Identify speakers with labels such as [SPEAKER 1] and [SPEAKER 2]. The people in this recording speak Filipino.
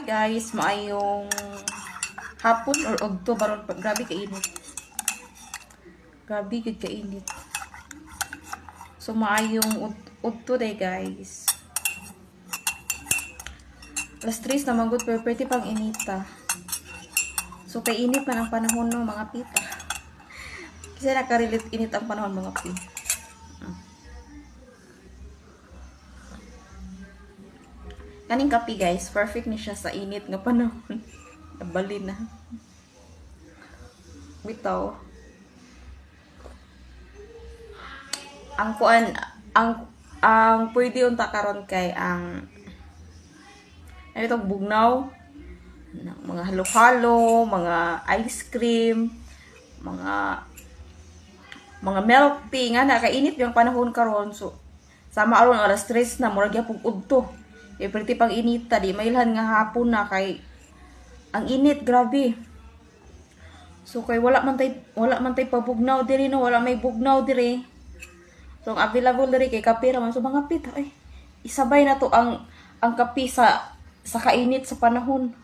[SPEAKER 1] guys, maayong hapon or ogto baron grabe kainit. Grabe gud kainit. So maayong ogto day guys. Alas 3 na magud pero pwede pang inita. So kay init man ang panahon no mga pita. Kasi nakarelate init ang panahon mga pita. Kaning kape guys, perfect ni siya sa init nga panahon. Nabali na. Bitaw. Ang kuan, ang pwede unta karon kay ang ano itong bugnaw, mga halo-halo, mga ice cream, mga milk tea nga nakainit yung panahon karon. So sama aron alas 3 na murag gyapon udto. E pretty pang inita di mailhan nga hapon na kay ang init grabe. So kay wala man tay pabugnaw diri no, wala may bugnaw diri. So ang available diri kay kape ra man so mga pita ay isabay na to ang kape sa kainit sa panahon.